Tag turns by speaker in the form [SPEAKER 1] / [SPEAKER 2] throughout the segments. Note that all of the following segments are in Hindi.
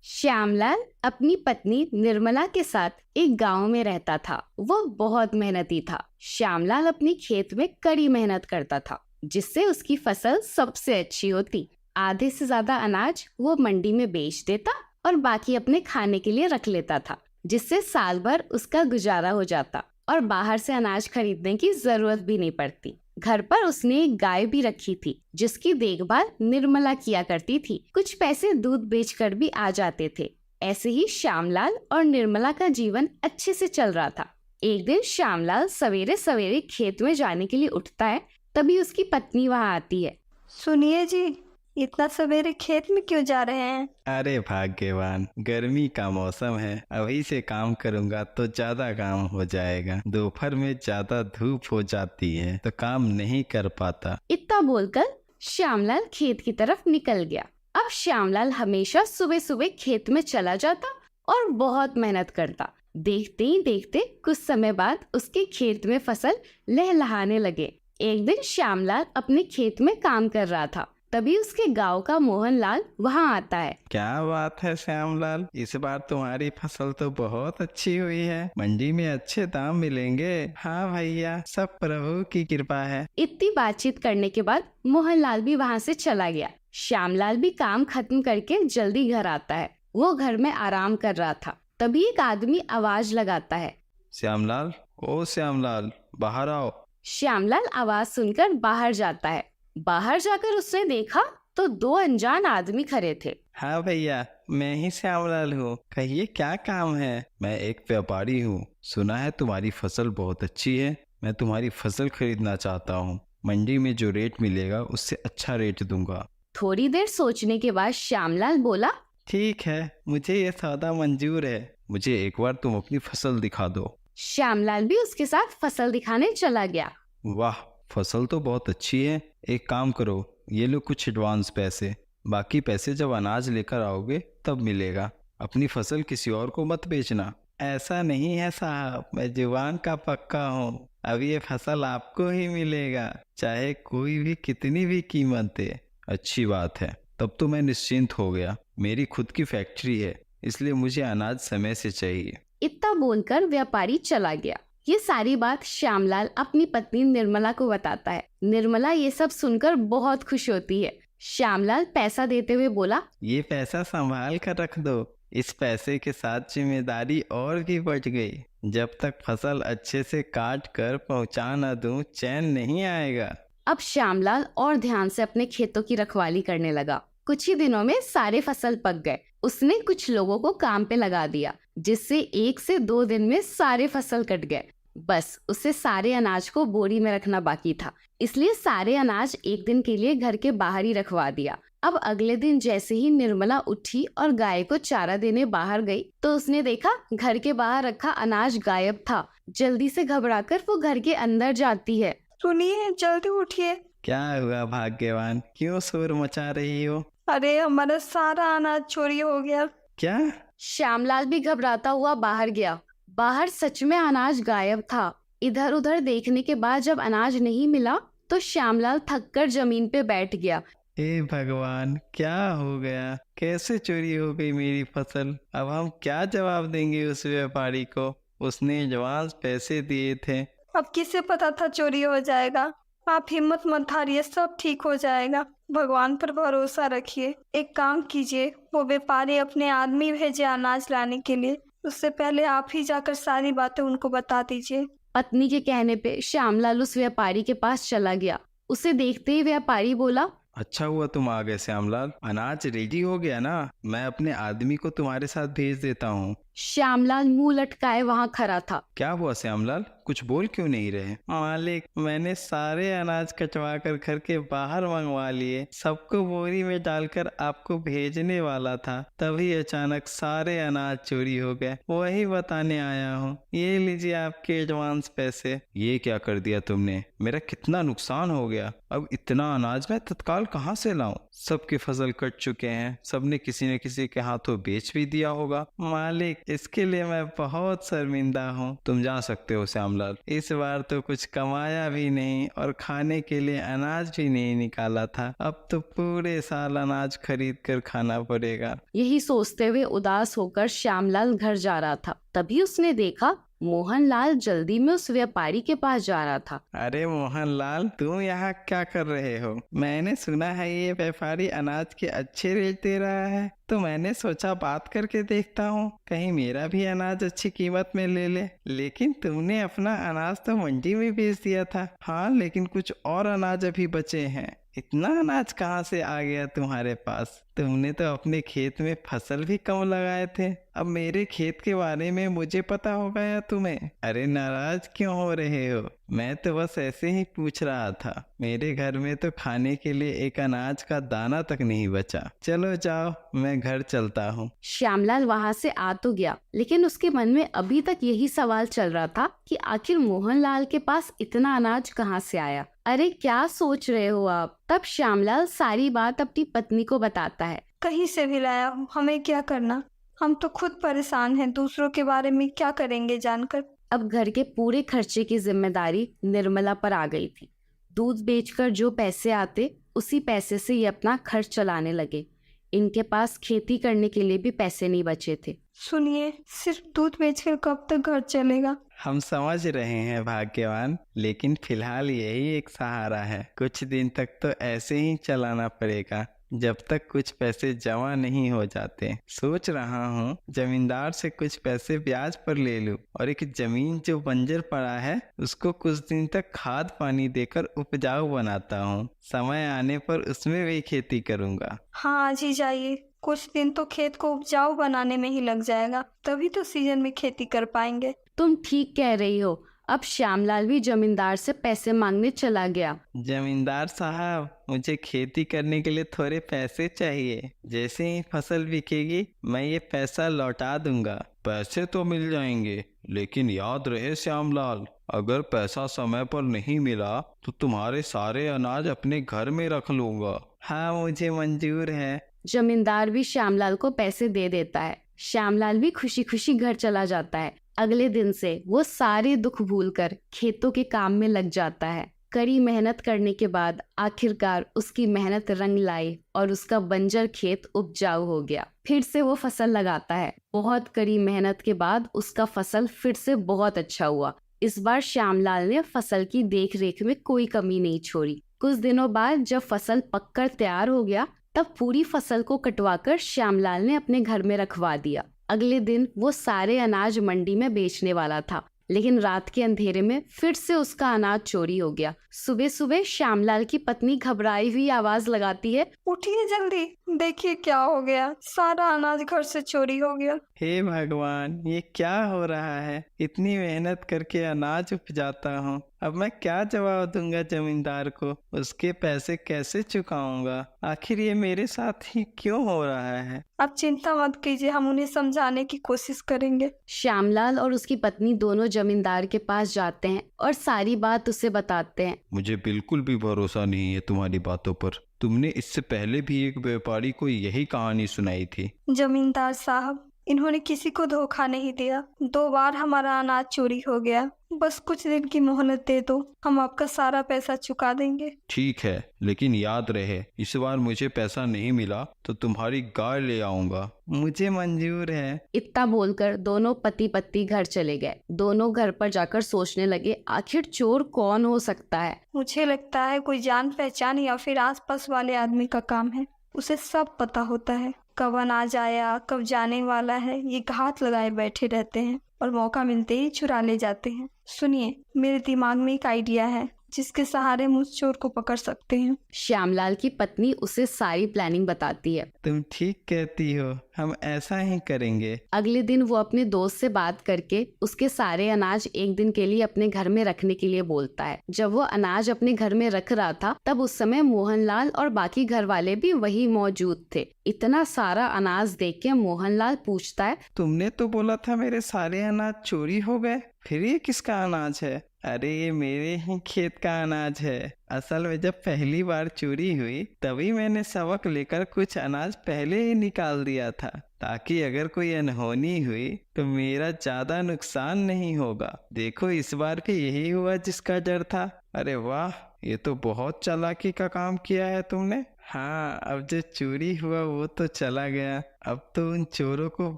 [SPEAKER 1] श्यामलाल अपनी पत्नी निर्मला के साथ एक गांव में रहता था। वो बहुत मेहनती था। श्यामलाल अपनी खेत में कड़ी मेहनत करता था, जिससे उसकी फसल सबसे अच्छी होती। आधे से ज्यादा अनाज वो मंडी में बेच देता और बाकी अपने खाने के लिए रख लेता था, जिससे साल भर उसका गुजारा हो जाता और बाहर से अनाज खरीदने की जरूरत भी नहीं पड़ती। घर पर उसने एक गाय भी रखी थी, जिसकी देखभाल निर्मला किया करती थी। कुछ पैसे दूध बेचकर भी आ जाते थे। ऐसे ही श्यामलाल और निर्मला का जीवन अच्छे से चल रहा था। एक दिन श्यामलाल सवेरे सवेरे खेत में जाने के लिए उठता है, तभी उसकी पत्नी वहाँ आती है।
[SPEAKER 2] सुनिए जी, इतना सवेरे खेत में क्यों जा रहे हैं?
[SPEAKER 3] अरे भाग्यवान, गर्मी का मौसम है, अभी से काम करूंगा तो ज्यादा काम हो जाएगा। दोपहर में ज्यादा धूप हो जाती है तो काम नहीं कर पाता।
[SPEAKER 1] इतना बोलकर श्यामलाल खेत की तरफ निकल गया। अब श्यामलाल हमेशा सुबह सुबह खेत में चला जाता और बहुत मेहनत करता। देखते ही देखते कुछ समय बाद उसके खेत में फसल लहलहाने लगे। एक दिन श्यामलाल अपने खेत में काम कर रहा था, तभी उसके गांव का मोहनलाल वहां आता है।
[SPEAKER 3] क्या बात है श्यामलाल, इस बार तुम्हारी फसल तो बहुत अच्छी हुई है। मंडी में अच्छे दाम मिलेंगे। हाँ भैया, सब प्रभु की कृपा है।
[SPEAKER 1] इतनी बातचीत करने के बाद मोहनलाल भी वहां से चला गया। श्यामलाल भी काम खत्म करके जल्दी घर आता है। वो घर में आराम कर रहा था, तभी एक आदमी आवाज लगाता है।
[SPEAKER 3] श्यामलाल, ओ श्यामलाल, बाहर आओ।
[SPEAKER 1] श्यामलाल आवाज सुनकर बाहर जाता है। बाहर जाकर उसने देखा तो दो अनजान आदमी खड़े थे।
[SPEAKER 3] हाँ भैया, मैं ही श्यामलाल हूँ। कहिए क्या काम है? मैं एक व्यापारी हूँ। सुना है तुम्हारी फसल बहुत अच्छी है। मैं तुम्हारी फसल खरीदना चाहता हूँ। मंडी में जो रेट मिलेगा उससे अच्छा रेट दूंगा।
[SPEAKER 1] थोड़ी देर सोचने के बाद श्यामलाल बोला,
[SPEAKER 3] ठीक है, मुझे ये सौदा मंजूर है। मुझे एक बार तुम अपनी फसल दिखा दो।
[SPEAKER 1] श्यामलाल भी उसके साथ फसल दिखाने चला गया।
[SPEAKER 3] वाह, फसल तो बहुत अच्छी है। एक काम करो, ये लो कुछ एडवांस पैसे। बाकी पैसे जब अनाज लेकर आओगे तब मिलेगा। अपनी फसल किसी और को मत बेचना। ऐसा नहीं है साहब, मैं जुबान का पक्का हूँ। अब ये फसल आपको ही मिलेगा, चाहे कोई भी कितनी भी कीमत दे। अच्छी बात है, तब तो मैं निश्चिंत हो गया। मेरी खुद की फैक्ट्री है, इसलिए मुझे अनाज समय से चाहिए।
[SPEAKER 1] इतना बोलकर व्यापारी चला गया। ये सारी बात श्यामलाल अपनी पत्नी निर्मला को बताता है। निर्मला ये सब सुनकर बहुत खुश होती है। श्यामलाल पैसा देते हुए बोला,
[SPEAKER 3] ये पैसा संभाल कर रख दो। इस पैसे के साथ जिम्मेदारी और भी बढ़ गई। जब तक फसल अच्छे से काट कर पहुंचा न दूं, चैन नहीं आएगा।
[SPEAKER 1] अब श्यामलाल और ध्यान से अपने खेतों की रखवाली करने लगा। कुछ ही दिनों में सारे फसल पक गए। उसने कुछ लोगों को काम पे लगा दिया, जिससे 1 से 2 दिन में सारे फसल कट गए। बस उसे सारे अनाज को बोरी में रखना बाकी था, इसलिए सारे अनाज एक दिन के लिए घर के बाहर ही रखवा दिया। अब अगले दिन जैसे ही निर्मला उठी और गाय को चारा देने बाहर गई, तो उसने देखा घर के बाहर रखा अनाज गायब था। जल्दी से घबराकर वो घर के अंदर जाती है।
[SPEAKER 2] सुनिए, जल्दी उठिए।
[SPEAKER 3] क्या हुआ भाग्यवान, क्यों शोर मचा रही हो?
[SPEAKER 2] अरे, हमारा सारा अनाज चोरी हो गया।
[SPEAKER 3] क्या?
[SPEAKER 1] श्यामलाल भी घबराता हुआ बाहर गया। बाहर सच में अनाज गायब था। इधर उधर देखने के बाद जब अनाज नहीं मिला, तो श्यामलाल थककर जमीन पे बैठ गया।
[SPEAKER 3] हे भगवान, क्या हो गया? कैसे चोरी हो गई मेरी फसल? अब हम क्या जवाब देंगे उस व्यापारी को? उसने एडवांस पैसे दिए थे।
[SPEAKER 2] अब किसे पता था चोरी हो जाएगा? आप हिम्मत मत हारिए, सब ठीक हो जाएगा। भगवान पर भरोसा रखिए। एक काम कीजिए, वो व्यापारी अपने आदमी भेजे अनाज लाने के लिए। उससे पहले आप ही जाकर सारी बातें उनको बता दीजिए।
[SPEAKER 1] पत्नी के कहने पे श्यामलाल उस व्यापारी के पास चला गया। उसे देखते ही व्यापारी बोला,
[SPEAKER 3] अच्छा हुआ तुम आ गए श्यामलाल। अनाज रेडी हो गया ना? मैं अपने आदमी को तुम्हारे साथ भेज देता हूँ।
[SPEAKER 1] श्यामलाल मुंह लटकाए वहां खड़ा था।
[SPEAKER 3] क्या हुआ श्यामलाल, कुछ बोल क्यों नहीं रहे? मालिक, मैंने सारे अनाज कटवा कर घर के बाहर मंगवा लिए। सबको बोरी में डालकर आपको भेजने वाला था, तभी अचानक सारे अनाज चोरी हो गए। वही बताने आया हूँ। ये लीजिए आपके एडवांस पैसे। ये क्या कर दिया तुमने? मेरा कितना नुकसान हो गया। अब इतना अनाज मैं तत्काल कहाँ से लाऊं? सबकी फसल कट चुके हैं। सबने किसी न किसी के हाथों बेच भी दिया होगा। मालिक, इसके लिए मैं बहुत शर्मिंदा हूँ। तुम जा सकते हो श्यामलाल। इस बार तो कुछ कमाया भी नहीं और खाने के लिए अनाज भी नहीं निकाला था। अब तो पूरे साल अनाज खरीद कर खाना पड़ेगा।
[SPEAKER 1] यही सोचते हुए उदास होकर श्यामलाल घर जा रहा था। तभी उसने देखा मोहनलाल जल्दी में उस व्यापारी के पास जा रहा था।
[SPEAKER 3] अरे मोहनलाल, तुम यहाँ क्या कर रहे हो? मैंने सुना है ये व्यापारी अनाज के अच्छे रेट दे रहा है, तो मैंने सोचा बात करके देखता हूँ, कहीं मेरा भी अनाज अच्छी कीमत में ले ले। लेकिन तुमने अपना अनाज तो मंडी में बेच दिया था। हाँ, लेकिन कुछ और अनाज अभी बचे हैं। इतना अनाज कहाँ से आ गया तुम्हारे पास? तुमने तो अपने खेत में फसल भी कम लगाए थे। अब मेरे खेत के बारे में मुझे पता होगा या तुम्हें? अरे नाराज क्यों हो रहे हो? मैं तो बस ऐसे ही पूछ रहा था। मेरे घर में तो खाने के लिए एक अनाज का दाना तक नहीं बचा। चलो जाओ, मैं घर चलता हूँ।
[SPEAKER 1] श्यामलाल वहाँ से आ तो गया, लेकिन उसके मन में अभी तक यही सवाल चल रहा था कि आखिर मोहनलाल के पास इतना अनाज कहाँ से आया। अरे क्या सोच रहे हो आप? तब श्यामलाल सारी बात अपनी पत्नी को बताता है।
[SPEAKER 2] कहीं से भी लाया हूँ, हमें क्या करना? हम तो खुद परेशान हैं, दूसरों के बारे में क्या करेंगे जानकर।
[SPEAKER 1] अब घर के पूरे खर्चे की जिम्मेदारी निर्मला पर आ गई थी। दूध बेचकर जो पैसे आते, उसी पैसे से ये अपना खर्च चलाने लगे। इनके पास खेती करने के लिए भी पैसे नहीं बचे थे।
[SPEAKER 2] सुनिए, सिर्फ दूध बेचकर कब तक घर चलेगा?
[SPEAKER 3] हम समझ रहे हैं भाग्यवान, लेकिन फिलहाल यही एक सहारा है। कुछ दिन तक तो ऐसे ही चलाना पड़ेगा, जब तक कुछ पैसे जमा नहीं हो जाते। सोच रहा हूँ जमींदार से कुछ पैसे ब्याज पर ले लूं और एक जमीन जो बंजर पड़ा है उसको कुछ दिन तक खाद पानी देकर उपजाऊ बनाता हूँ। समय आने पर उसमें भी खेती करूँगा।
[SPEAKER 2] हाँ, आज ही जाइए। कुछ दिन तो खेत को उपजाऊ बनाने में ही लग जाएगा, तभी तो सीजन में खेती कर पाएंगे।
[SPEAKER 1] तुम ठीक कह रही हो। अब श्यामलाल भी जमींदार से पैसे मांगने चला गया।
[SPEAKER 3] जमींदार साहब, मुझे खेती करने के लिए थोड़े पैसे चाहिए। जैसे ही फसल बिकेगी मैं ये पैसा लौटा दूंगा। पैसे तो मिल जाएंगे, लेकिन याद रहे श्यामलाल, अगर पैसा समय पर नहीं मिला तो तुम्हारे सारे अनाज अपने घर में रख लूंगा। हाँ, मुझे मंजूर है।
[SPEAKER 1] जमींदार भी श्यामलाल को पैसे दे देता है। श्यामलाल भी खुशी खुशी घर चला जाता है। अगले दिन से वो सारे दुख भूलकर खेतों के काम में लग जाता है। कड़ी मेहनत करने के बाद आखिरकार उसकी मेहनत रंग लाई और उसका बंजर खेत उपजाऊ हो गया। फिर से वो फसल लगाता है। बहुत कड़ी मेहनत के बाद उसका फसल फिर से बहुत अच्छा हुआ। इस बार श्यामलाल ने फसल की देख रेख में कोई कमी नहीं छोड़ी। कुछ दिनों बाद जब फसल पककर तैयार हो गया, तब पूरी फसल को कटवाकर श्यामलाल ने अपने घर में रखवा दिया। अगले दिन वो सारे अनाज मंडी में बेचने वाला था, लेकिन रात के अंधेरे में फिर से उसका अनाज चोरी हो गया। सुबह सुबह श्यामलाल की पत्नी घबराई हुई आवाज लगाती है,
[SPEAKER 2] उठिए जल्दी, देखिए क्या हो गया, सारा अनाज घर से चोरी हो गया।
[SPEAKER 3] हे भगवान, ये क्या हो रहा है? इतनी मेहनत करके अनाज उपजाता हूँ, अब मैं क्या जवाब दूंगा जमींदार को? उसके पैसे कैसे चुकाऊंगा? आखिर ये मेरे साथ ही क्यों हो रहा है?
[SPEAKER 2] आप चिंता मत कीजिए, हम उन्हें समझाने की कोशिश करेंगे।
[SPEAKER 1] श्यामलाल और उसकी पत्नी दोनों जमींदार के पास जाते हैं और सारी बात उसे बताते हैं।
[SPEAKER 3] मुझे बिल्कुल भी भरोसा नहीं है तुम्हारी बातों पर। तुमने इससे पहले भी एक व्यापारी को यही कहानी सुनाई थी।
[SPEAKER 2] जमींदार साहब, इन्होंने किसी को धोखा नहीं दिया। 2 बार हमारा अनाज चोरी हो गया। बस कुछ दिन की मोहलत दे दो, हम आपका सारा पैसा चुका देंगे।
[SPEAKER 3] ठीक है, लेकिन याद रहे, इस बार मुझे पैसा नहीं मिला तो तुम्हारी गाय ले आऊंगा। मुझे मंजूर है।
[SPEAKER 1] इतना बोलकर दोनों पति पत्नी घर चले गए। दोनों घर पर जाकर सोचने लगे, आखिर चोर कौन हो सकता है।
[SPEAKER 2] मुझे लगता है कोई जान पहचान या फिर आसपास वाले आदमी का काम है। उसे सब पता होता है, कब अनाज आया, कब जाने वाला है। ये घात लगाए बैठे रहते हैं और मौका मिलते ही चुरा ले जाते हैं। सुनिए, मेरे दिमाग में एक आइडिया है जिसके सहारे हम उस चोर को पकड़ सकते हैं।
[SPEAKER 1] श्यामलाल की पत्नी उसे सारी प्लानिंग बताती है।
[SPEAKER 3] तुम ठीक कहती हो, हम ऐसा ही करेंगे।
[SPEAKER 1] अगले दिन वो अपने दोस्त से बात करके उसके सारे अनाज एक दिन के लिए अपने घर में रखने के लिए बोलता है। जब वो अनाज अपने घर में रख रहा था, तब उस समय मोहनलाल और बाकी घर वाले भी वही मौजूद थे। इतना सारा अनाज देख के मोहनलाल पूछता है,
[SPEAKER 3] तुमने तो बोला था मेरे सारे अनाज चोरी हो गए, फिर ये किसका अनाज है? अरे ये मेरे ही खेत का अनाज है। असल में जब पहली बार चोरी हुई तभी मैंने सबक लेकर कुछ अनाज पहले ही निकाल दिया था, ताकि अगर कोई अनहोनी हुई तो मेरा ज्यादा नुकसान नहीं होगा। देखो इस बार भी यही हुआ जिसका डर था। अरे वाह, ये तो बहुत चालाकी का काम किया है तुमने। हाँ, अब जो चोरी हुआ वो तो चला गया। अब तो उन चोरों को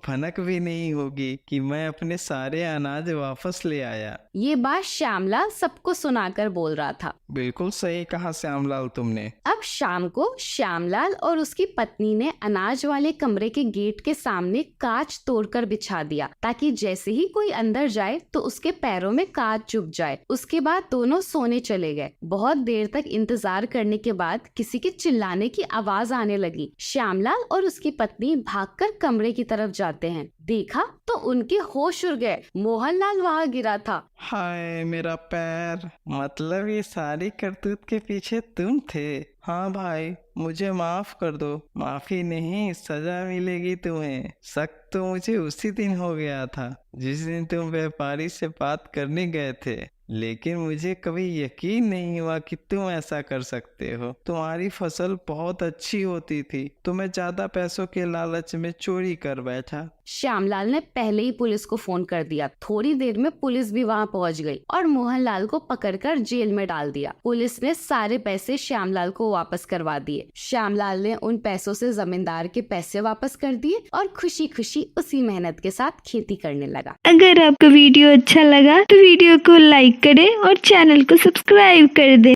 [SPEAKER 3] भनक भी नहीं होगी कि मैं अपने सारे अनाज वापस ले आया।
[SPEAKER 1] ये बात श्यामलाल सबको सुनाकर बोल रहा था।
[SPEAKER 3] बिल्कुल सही कहा श्यामलाल तुमने।
[SPEAKER 1] अब शाम को श्यामलाल और उसकी पत्नी ने अनाज वाले कमरे के गेट के सामने कांच तोड़कर बिछा दिया, ताकि जैसे ही कोई अंदर जाए तो उसके पैरों में कांच चुभ जाए। उसके बाद दोनों सोने चले गए। बहुत देर तक इंतजार करने के बाद किसी के चिल्लाने की आवाज आने लगी। श्यामलाल और उसकी पत्नी भागकर कमरे की तरफ जाते हैं। देखा तो उनके होश उड़ गए। मोहनलाल वहाँ गिरा था।
[SPEAKER 3] हाय मेरा पैर, मतलब ये सारी करतूत के पीछे तुम थे। हाँ भाई, मुझे माफ कर दो। माफी नहीं, सजा मिलेगी तुम्हें। शक तो मुझे उसी दिन हो गया था जिस दिन तुम व्यापारी से बात करने गए थे, लेकिन मुझे कभी यकीन नहीं हुआ कि तुम ऐसा कर सकते हो। तुम्हारी फसल बहुत अच्छी होती थी तो मैं ज्यादा पैसों के लालच में चोरी कर बैठा।
[SPEAKER 1] श्यामलाल ने पहले ही पुलिस को फोन कर दिया। थोड़ी देर में पुलिस भी वहाँ पहुँच गई और मोहनलाल को पकड़कर जेल में डाल दिया। पुलिस ने सारे पैसे श्यामलाल को वापस करवा दिए। श्यामलाल ने उन पैसों से जमींदार के पैसे वापस कर दिए और खुशी खुशी उसी मेहनत के साथ खेती करने लगा।
[SPEAKER 4] अगर आपको वीडियो अच्छा लगा तो वीडियो को लाइक करें और चैनल को सब्सक्राइब कर दें।